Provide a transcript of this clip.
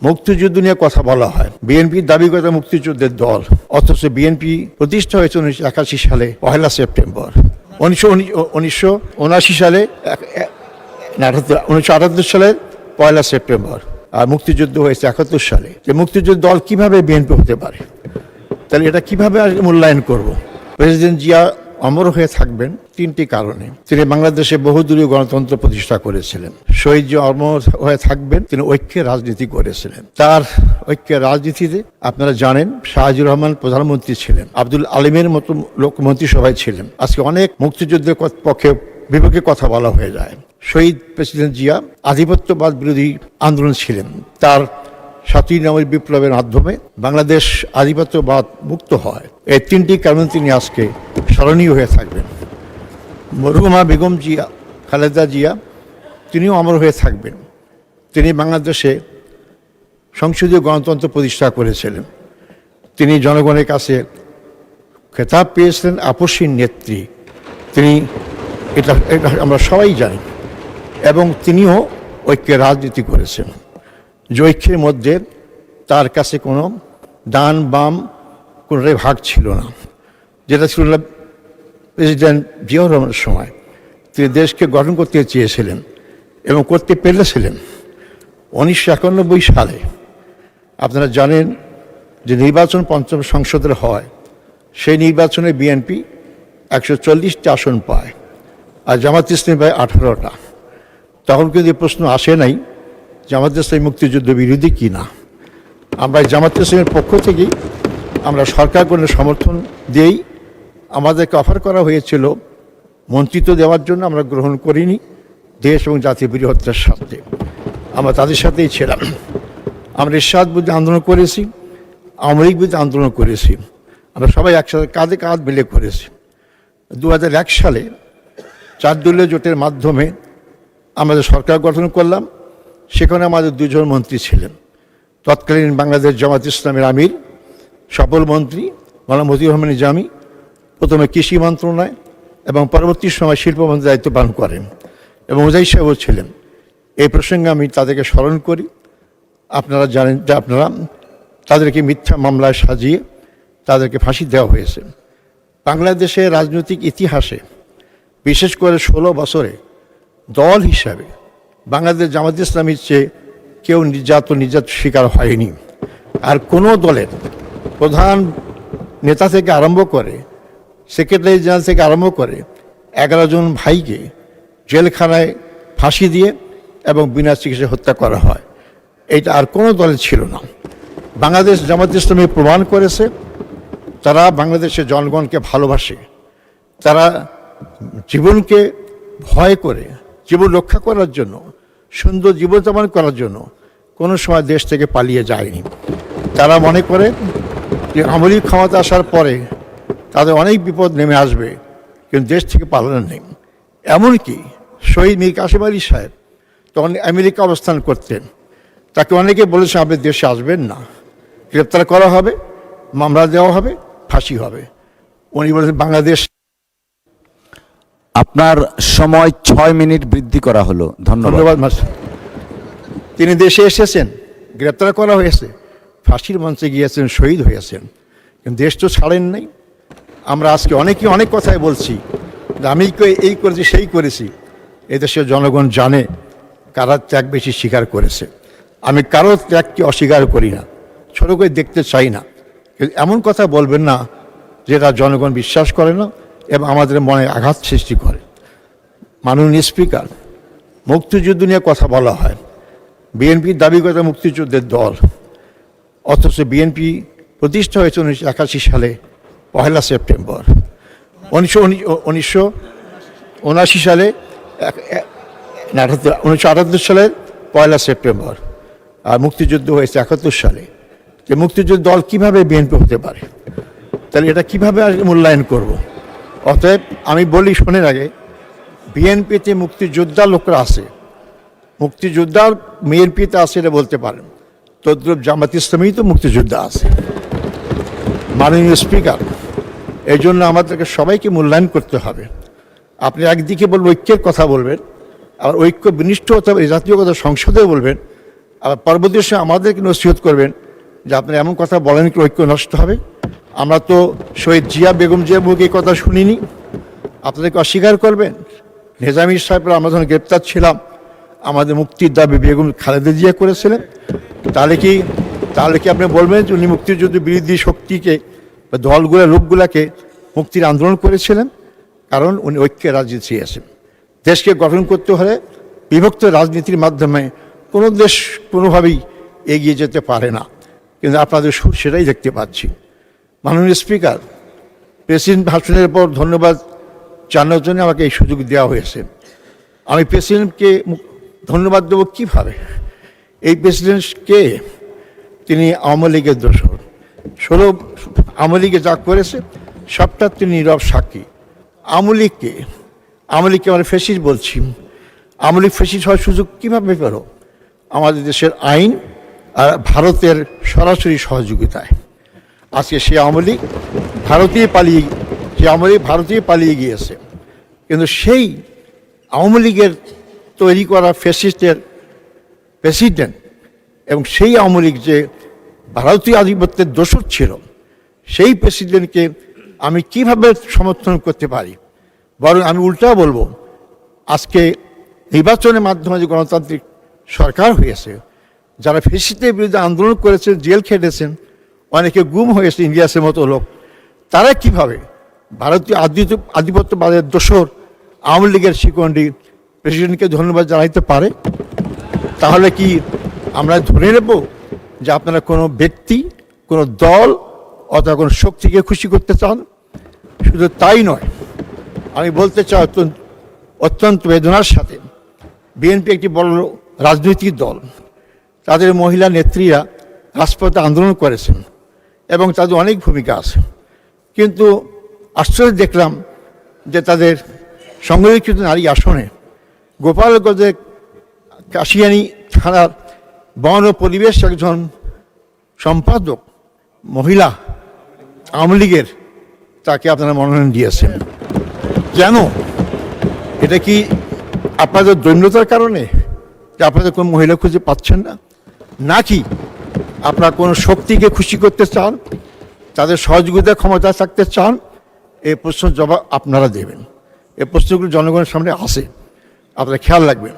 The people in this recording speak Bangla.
মুক্তিযুদ্ধ নিয়ে কথা বলা হয়। বিএনপির দাবি করে মুক্তিযুদ্ধের দল, অথচ বিএনপি প্রতিষ্ঠা হয়েছে 1981 সালে 1 সেপ্টেম্বর। 1979 সালে 1978 সালের 1 সেপ্টেম্বর, আর মুক্তিযুদ্ধ হয়েছে 71 সালে। যে মুক্তিযুদ্ধ দল কিভাবে বিএনপি হতে পারে? তাহলে এটা কিভাবে মূল্যায়ন করব? প্রেসিডেন্ট জিয়া অমর হয়ে থাকবেন তিনটি কারণে। তিনি বাংলাদেশে বহুদলীয় গণতন্ত্র প্রতিষ্ঠা করেছিলেন। শহীদ জিয়া অমর হয়ে থাকবেন, তিনি ঐক্যের রাজনীতি করেছিলেন। তার ঐক্যের রাজনীতিতে আপনারা জানেন, শাহজিউর রহমান প্রধানমন্ত্রী ছিলেন, আব্দুল আলিমের মতো লোক মন্ত্রিসভায় ছিলেন। আজকে অনেক মুক্তিযুদ্ধের পক্ষে বিপক্ষে কথা বলা হয়ে যায়। শহীদ প্রেসিডেন্ট জিয়া আধিপত্যবাদ বিরোধী আন্দোলন ছিলেন। তার 7ই নভেম্বর বিপ্লবের মাধ্যমে বাংলাদেশ আধিপত্যবাদ মুক্ত হয়। এই তিনটি কারণে তিনি আজকে স্মরণীয় হয়ে থাকবেন। মরহুমা বেগম জিয়া, খালেদা জিয়া, তিনিও অমর হয়ে থাকবেন। তিনি বাংলাদেশে সংসদীয় গণতন্ত্র প্রতিষ্ঠা করেছিলেন। তিনি জনগণের কাছে খেতাব পেয়েছিলেন আপসীর নেত্রী। তিনি এটা আমরা সবাই জানি। এবং তিনিও ঐক্যের রাজনীতি করেছেন। যে ঐক্যের মধ্যে তার কাছে কোনো ডান বাম কোনোটাই ভাগ ছিল না, যেটা ছিল না প্রেসিডেন্ট জিয়াউর রহমানের সময়। তিনি দেশকে গঠন করতে চেয়েছিলেন এবং করতে পেরেছিলেন। 1991 সালে আপনারা জানেন যে নির্বাচন পঞ্চম সংসদের হয়। সেই নির্বাচনে বিএনপি 140টি আসন পায়, আর জামাত ইসলামী পায় 18টা। তখন কিন্তু এই প্রশ্ন আসে নাই জামাত ইসলামী মুক্তিযুদ্ধ বিরোধী কি না। আমরা জামাত ইসলামের পক্ষ থেকেই আমরা সরকার গঠনের সমর্থন দিয়েই আমাদেরকে অফার করা হয়েছিল মন্ত্রিত্ব দেওয়ার জন্য। আমরা গ্রহণ করিনি। দেশ এবং জাতীয় বৃহত্তর স্বার্থে আমরা তাদের সাথেই ছিলাম। আমরা এরশাদ বিরুদ্ধে আন্দোলন করেছি, আওয়ামী লীগ বিরুদ্ধে আন্দোলন করেছি। আমরা সবাই একসাথে কাঁধে কাঁধ মিলে করেছি। 2001 সালে 4 দলীয় জোটের মাধ্যমে আমাদের সরকার গঠন করলাম। সেখানে আমাদের 2 জন মন্ত্রী ছিলেন। তৎকালীন বাংলাদেশ জামাত ইসলামের আমির সফল মন্ত্রী মাওলানা মতিউর রহমান নিজামী প্রথমে কৃষি মন্ত্রণালয় এবং পরবর্তী সময় শিল্প মন্ত্রীর দায়িত্ব পালন করেন, এবং মুজাহিদ সাহেবও ছিলেন। এই প্রসঙ্গে আমি তাদেরকে স্মরণ করি। আপনারা জানেন যে তাদেরকে মিথ্যা মামলায় সাজিয়ে তাদেরকে ফাঁসি দেওয়া হয়েছে। বাংলাদেশের রাজনৈতিক ইতিহাসে বিশেষ করে 16 বছরে দল হিসাবে বাংলাদেশ জামাত ইসলামীর চেয়ে কেউ নির্যাতন শিকার হয়নি। আর কোনো দলের প্রধান নেতা থেকে আরম্ভ করে সেক্রেটারি জেনারেল থেকে আরম্ভ করে 11 জন ভাইকে জেলখানায় ফাঁসি দিয়ে এবং বিনা চিকিৎসায় হত্যা করা হয়। এটা আর কোনো দলে ছিল না। বাংলাদেশ জামাত ইসলামী প্রমাণ করেছে তারা বাংলাদেশের জনগণকে ভালোবাসে। তারা জীবনকে ভয় করে জীবন রক্ষা করার জন্য, সুন্দর জীবনযাপন করার জন্য কোনো সময় দেশ থেকে পালিয়ে যায়নি। তারা মনে করে যে আওয়ামী লীগ ক্ষমতা আসার পরে তাদের অনেক বিপদ নেমে আসবে, কিন্তু দেশ থেকে পালানো নেই। এমনকি শহীদ মীর কাসেম আলী সাহেব তখন আমেরিকা অবস্থান করতেন। তাকে অনেকে বলেছে আপনি দেশে আসবেন না, গ্রেপ্তার করা হবে, মামলা দেওয়া হবে, ফাঁসি হবে। উনি বলেছেন বাংলাদেশ। আপনার সময় 6 মিনিট বৃদ্ধি করা হলো। ধন্যবাদ। তিনি দেশে এসেছেন, গ্রেপ্তার করা হয়েছে, ফাঁসির মঞ্চে গিয়েছেন, শহীদ হয়েছেন, কিন্তু দেশ তো ছাড়েন নাই। আমরা আজকে অনেকেই অনেক কথাই বলছি, আমি এই করেছি সেই করেছি। এদেশের জনগণ জানে কারা ত্যাগ বেশি স্বীকার করেছে। আমি কারো ত্যাগকে অস্বীকার করি না, ছোট করে দেখতে চাই না, কিন্তু এমন কথা বলবেন না যেটা জনগণ বিশ্বাস করে না এবং আমাদের মনে আঘাত সৃষ্টি করে। মাননীয় স্পিকার, মুক্তিযুদ্ধ নিয়ে কথা বলা হয়। বিএনপির দাবি করে মুক্তিযুদ্ধের দল, অথচ বিএনপি প্রতিষ্ঠা হয়েছে 1981 সালে 1 সেপ্টেম্বর। 1979 সালে 1978 সালের 1 সেপ্টেম্বর, আর মুক্তিযুদ্ধ হয়েছে 71 সালে। যে মুক্তিযুদ্ধ দল কিভাবে বিএনপি হতে পারে? তাহলে এটা কিভাবে মূল্যায়ন করব? অতএব আমি বলি, শোনেন আগে, বিএনপিতে মুক্তিযোদ্ধা লোকরা আছে, মুক্তিযোদ্ধার বিএনপিতে আছে এটা বলতে পারেন। তদ্রুপ জামাত ইসলামী তো মুক্তিযোদ্ধা আছে। মাননীয় স্পিকার, এই জন্য আমাদেরকে সবাইকে মূল্যায়ন করতে হবে। আপনি একদিকে বলবেন ঐক্যের কথা বলবেন, আবার ঐক্য বিনিষ্ট হতে হবে জাতীয় কথা সংসদে বলবেন, আবার পরবর্তী সময় আমাদেরকে নসিহত করবেন যে আপনারা এমন কথা বলেন কি ঐক্য নষ্ট হবে। আমরা তো শহীদ জিয়া বেগম জিয়া মুখে এই কথা শুনিনি, আপনাদেরকে অস্বীকার করবেন? নিজামী সাহেবরা আমরা যখন গ্রেপ্তার ছিলাম আমাদের মুক্তির দাবি বেগম খালেদা জিয়া করেছিলেন, তাহলে কি আপনি বলবেন যে উনি মুক্তিযুদ্ধ বিরোধী শক্তিকে বা দলগুলো লোকগুলাকে মুক্তির আন্দোলন করেছিলেন? কারণ উনি ঐক্যের রাজনীতি চেয়েছেন। দেশকে গঠন করতে হলে বিভক্ত রাজনীতির মাধ্যমে কোনো দেশ কোনোভাবেই এগিয়ে যেতে পারে না, কিন্তু আপনাদের সুর সেটাই দেখতে পাচ্ছি। মাননীয় স্পিকার, প্রেসিডেন্ট ভাষণের পর ধন্যবাদ জানানোর জন্য আমাকে এই সুযোগ দেওয়া হয়েছে। আমি প্রেসিডেন্টকে ধন্যবাদ দেবো কীভাবে? এই প্রেসিডেন্টকে তিনি আওয়ামী লীগের দোসর, 16 আওয়ামী লীগে যা করেছে সবটা তিনি নীরব সাক্ষী। আওয়ামী লীগকে আমরা ফ্যাসিস্ট বলছি। আওয়ামী লীগ ফ্যাসিস্ট হওয়ার সুযোগ কীভাবে পেল? আমাদের দেশের আইন আর ভারতের সরাসরি সহযোগিতায়। আজকে সে আওয়ামী লীগ ভারতীয় পালিয়ে গিয়েছে, কিন্তু সেই আওয়ামী লীগের তৈরি করা ফ্যাসিস্টের প্রেসিডেন্ট এবং সেই আওয়ামী লীগ যে ভারতীয় আধিপত্যের দোসর ছিল, সেই প্রেসিডেন্টকে আমি কিভাবে সমর্থন করতে পারি? বরং আমি উল্টা বলবো, আজকে নির্বাচনের মাধ্যমে যে গণতান্ত্রিক সরকার হয়েছে, যারা ফ্যাসিস্টের বিরুদ্ধে আন্দোলন করেছেন, জেল খেটেছেন, অনেকে গুম হয়েছে ইলিয়াসের মতো লোক, তারা কিভাবে ভারতীয় আধিপত্যবাদের দোসর আওয়ামী লীগের শিকন্ডি প্রেসিডেন্টকে ধন্যবাদ জানাইতে পারে? তাহলে কি আমরা ধরে নেব যে আপনারা কোনো ব্যক্তি, কোনো দল অথবা কোনো শক্তিকে খুশি করতে চান? শুধু তাই নয়, আমি বলতে চাই অত্যন্ত বেদনার সাথে, বিএনপি একটি বড় রাজনৈতিক দল, তাদের মহিলা নেত্রীরা রাজপথে আন্দোলন করেছেন এবং তাদের অনেক ভূমিকা আছে, কিন্তু আশ্চর্য দেখলাম যে তাদের সংরক্ষিত নারী আসনে গোপালগঞ্জের কাশিয়ানী থানার বন ও পরিবেশ একজন সম্পাদক মহিলা আওয়ামী লীগের, তাকে আপনারা মনোনয়ন দিয়েছেন। কেন? এটা কি আপনাদের দৈন্যতার কারণে যে আপনাদের কোনো মহিলা খুঁজে পাচ্ছেন না, নাকি আপনারা কোনো শক্তিকে খুশি করতে চান, তাদের সহযোগিতার ক্ষমতা থাকতে চান? এই প্রশ্নের জবাব আপনারা দেবেন। এই প্রশ্নগুলো জনগণের সামনে আসে, আপনারা খেয়াল রাখবেন।